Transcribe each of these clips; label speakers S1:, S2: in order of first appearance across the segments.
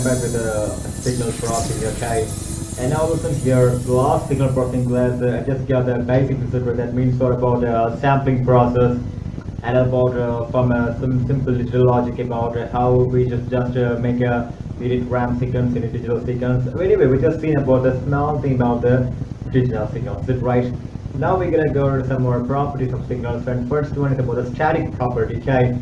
S1: back with the signal processing, okay? And now listen here, the last signal processing class, I just got the basic procedure. That means sort about sampling process and about from some simple digital logic about how we just make a unit RAM sequence in a digital sequence. Anyway, we just seen about the small thing about the digital signals, is it right? Now we're gonna go to some more properties of signals. And first one is about the static property, okay?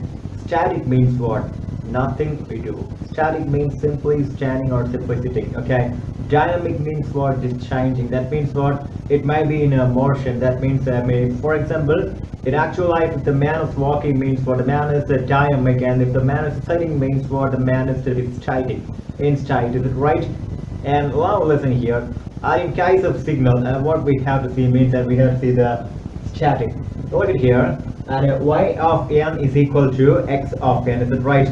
S1: Static means what? Nothing we do. Static means simply standing or simply sitting, okay? Dynamic means what? Is changing. That means what? It might be in a motion. That means, for example, in actual life, if the man is walking means what? The man is dynamic, and if the man is sitting means what? The man is static. In state, is it right? And now listen here. In case of signal, what we have to see means that we have to see the static. Look at here, and y of n is equal to x of n. Is it right?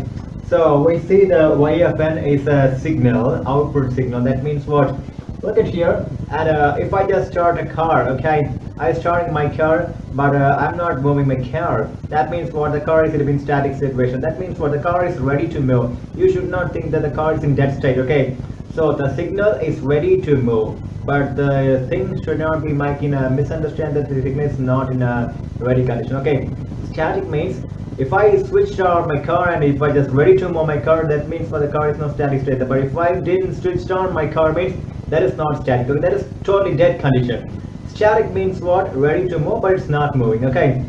S1: So we see the y of n is a signal, output signal. That means what? Look at here, and if I just start a car, okay, I'm starting my car, but I'm not moving my car. That means what? The car is in a static situation. That means what? The car is ready to move. You should not think that the car is in dead state, okay? So the signal is ready to move, but the thing should not be making a misunderstand that the signal is not in a ready condition, okay? Static means if I switched on my car and if I just ready to move my car, that means for the car is not static state. But if I didn't switch on my car means that is not static, okay? That is totally dead condition. Static means what? Ready to move, but it's not moving, okay?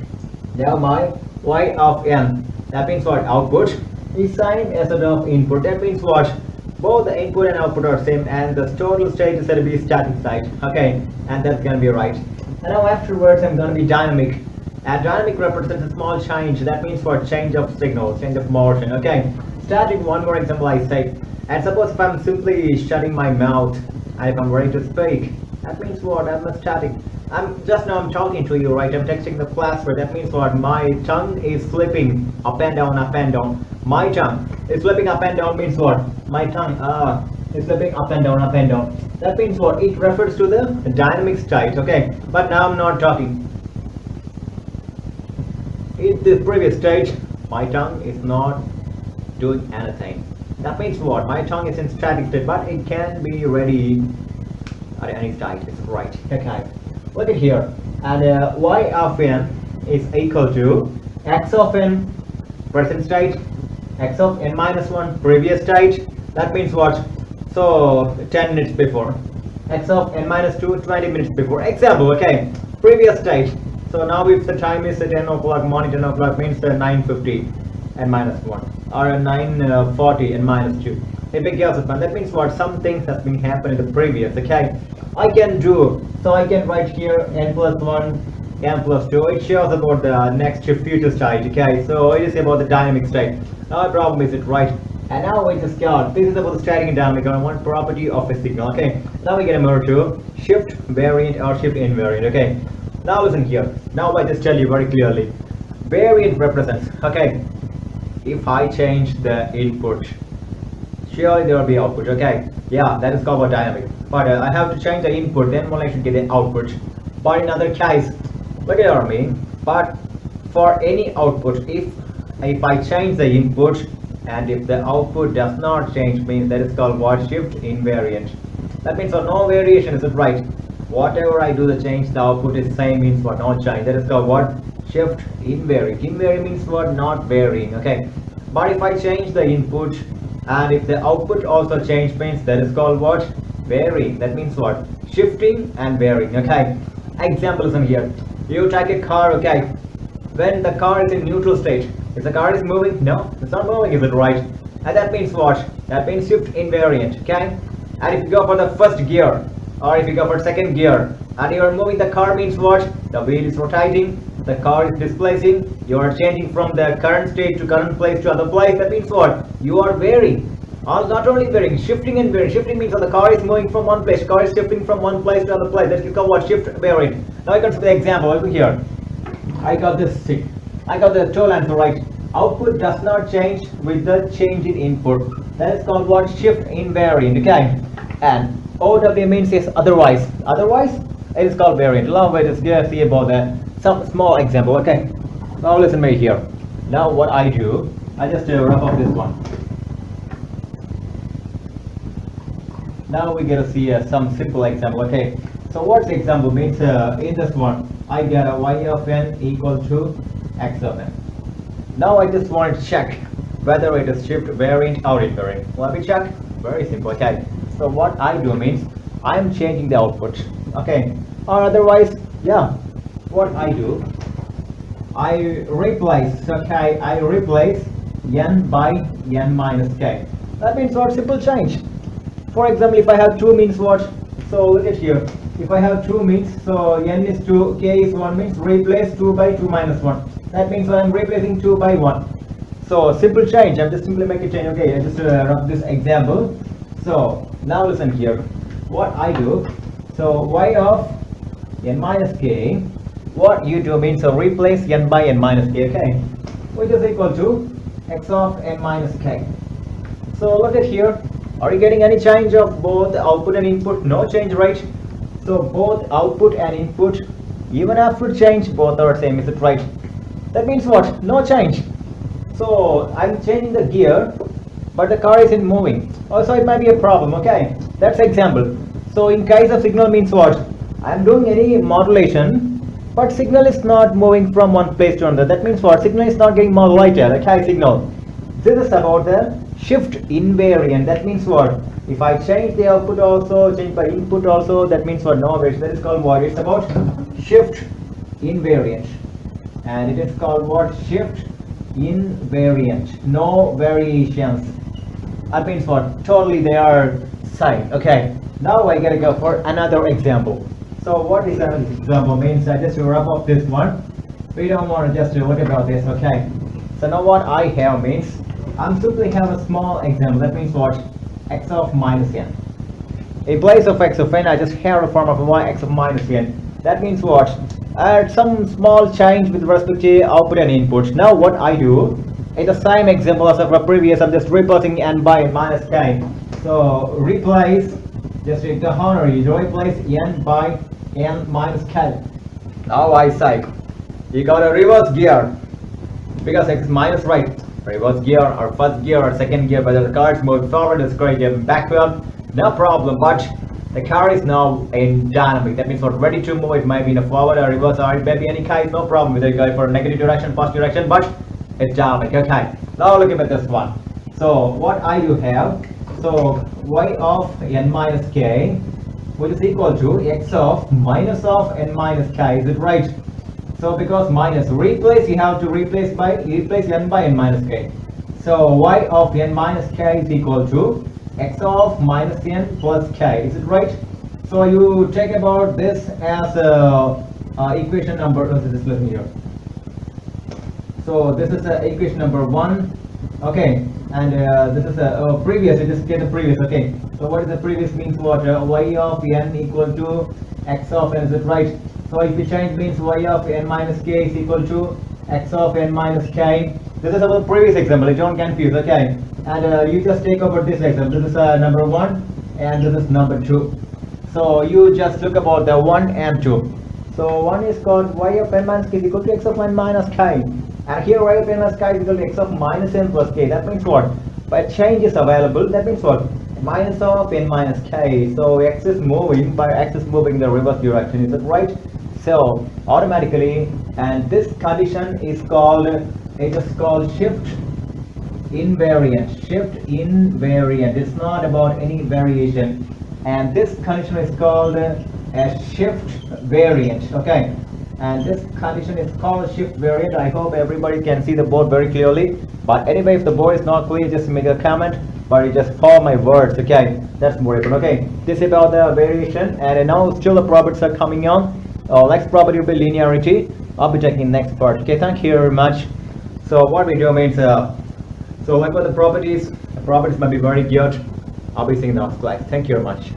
S1: Now my y of n, that means what? Output is same as that of input. That means what? Both the input and output are same, and the total state is going to be static state, okay? And that's going to be right. And now afterwards I'm going to be dynamic. And dynamic represents a small change. That means for change of signal, change of motion, okay? Static, one more example I say. And suppose if I'm simply shutting my mouth and if I'm ready to speak, that means what? I'm a static. I'm talking to you, right? I'm texting the class, right? That means what? My tongue is flipping up and down, up and down. My tongue is flipping up and down means what? My tongue is flipping up and down, up and down. That means what? It refers to the dynamic state, okay? But now I'm not talking. In the previous stage, my tongue is not doing anything. That means what? My tongue is in static state, but it can be ready at any state. It's right, okay? Look at here, and y of n is equal to x of n present state, x of n minus 1 previous state. That means what? So 10 minutes before, x of n minus 2 20 minutes before. Example, okay? Previous state. So now if the time is 10 o'clock morning, 10 o'clock means 9:50 n minus 1 or 9:40 n minus 2. It begins with 1. That means what? Some things has been happening in the previous, okay? I can do, so I can write here n plus 1, n plus 2. It shows about the next future state, okay? So it is about the dynamic state. Now the problem is it right? And now we just got, this is about the static and dynamic on one property of a signal, okay? Now we get a move to shift variant or shift invariant, okay? Now listen here. Now I just tell you very clearly. Variant represents, okay? If I change the input, surely there will be output, okay? Yeah, that is called dynamic. But I have to change the input, then only I should get the output. But in other case, look at me. But for any output, if I change the input and if the output does not change, means that is called what? Shift invariant. That means so no variation, is it right? Whatever I do the change, the output is same means what? No change. That is called what? Shift invariant. Invariant means what? Not varying, okay? But if I change the input and if the output also change means that is called what? Varying. That means what? Shifting and varying, okay? Examples in here. You take a car, okay? When the car is in neutral state, if the car is moving, no, it's not moving, is it right? And that means what? That means shift invariant, okay? And if you go for the first gear or if you go for second gear and you are moving the car means what? The wheel is rotating, the car is displacing, you are changing from the current state to current place to other place. That means what? You are varying. Not only varying, shifting and varying. Shifting means that the car is moving from one place, car is shifting from one place to other place. That is called what? Shift varying. Now I can see the example over here. I got this thing. I got the total answer right. Output does not change with the change in input. That is called what? Shift invariant, okay? And OW means is otherwise. Otherwise, it is called variant. Now we just see about some small example, okay? Now listen to me here. Now what I do, I just wrap up this one. Now we get to see some simple example. Okay, so what's the example means? In this one, I get a y of n equal to x of n. Now I just want to check whether it is shift variant or invariant. Let me check. Very simple. Okay, so what I do means I am changing the output. Okay, or otherwise, yeah, what I do, I replace. Okay, I replace n by n minus k. That means what? Simple change. For example, if I have 2 means what? So look at here. If I have 2 means, so n is 2, k is 1 means replace 2 by 2 minus 1. That means I am replacing 2 by 1. So simple change. I'm just simply make a change. Okay, I just rub this example. So now listen here. What I do, so y of n minus k, what you do means so replace n by n minus k, okay, which is equal to x of n minus k. So look at here. Are you getting any change of both output and input? No change, right? So both output and input, even after change, both are same. Is it right? That means what? No change. So I'm changing the gear, but the car isn't moving. Also, it might be a problem. Okay, that's example. So in case of signal means what? I'm doing any modulation, but signal is not moving from one place to another. That means what? Signal is not getting modulated. Okay, signal. This is about the shift invariant. That means what? If I change the output also, change by input also, that means what? No variation. That is called what? It's about shift invariant. And it is called what? Shift invariant. No variations. That means what? Totally they are same. Okay. Now I gotta go for another example. So what is another example means? I just wrap up this one. We don't want to just look about this. Okay. So now what I have means I'm simply have a small example. That means what? X of minus n. In place of x of n, I just have a form of y x of minus n. That means what? Add some small change with respect to output and input. Now what I do, in the same example as of the previous, I'm just replacing n by n minus k. So replace, just take the honorary, replace n by n minus k. Now I say, you got a reverse gear, because x is minus, right? Reverse gear or first gear or second gear, whether the car is moving forward or going backward, no problem. But the car is now in dynamic. That means what? Ready to move. It might be in a forward or reverse or it may be any kind, no problem. Whether you go for negative direction, positive direction, but it's dynamic. Okay. Now look at this one. So what I do have, so y of n minus k, which is equal to x of minus of n minus k. Is it right? So because minus replace, you have to replace n by n minus k. So y of n minus k is equal to x of minus n plus k. Is it right? So you take about this as equation number. Just listen here. So this is equation number 1. Okay, and this is a previous. You just get the previous. Okay. So what is the previous means? What y of n equal to x of n. Is it right? So if you change means y of n minus k is equal to x of n minus k. This is about previous example. You don't confuse. Okay, and you just take over this example. This is number 1, and this is number 2. So you just look about the 1 and 2. So 1 is called y of n minus k is equal to x of n minus k, and here y of n minus k is equal to x of minus n plus k. That means what? But change is available. That means what? Minus of n minus k. So x is moving, but x is moving in the reverse direction. Is it right? So automatically, and this condition is called, it is called shift invariant. Shift invariant. It's not about any variation, and this condition is called a shift variant. Okay, and this condition is called shift variant. I hope everybody can see the board very clearly. But anyway, if the board is not clear, just make a comment. But you just follow my words. Okay, that's more important. Okay, this is about the variation, and now still the properties are coming on. Next property will be linearity. I'll be taking next part. Okay, thank you very much. So what we do means, so like for the properties might be very good. I'll be seeing the next class. Thank you very much.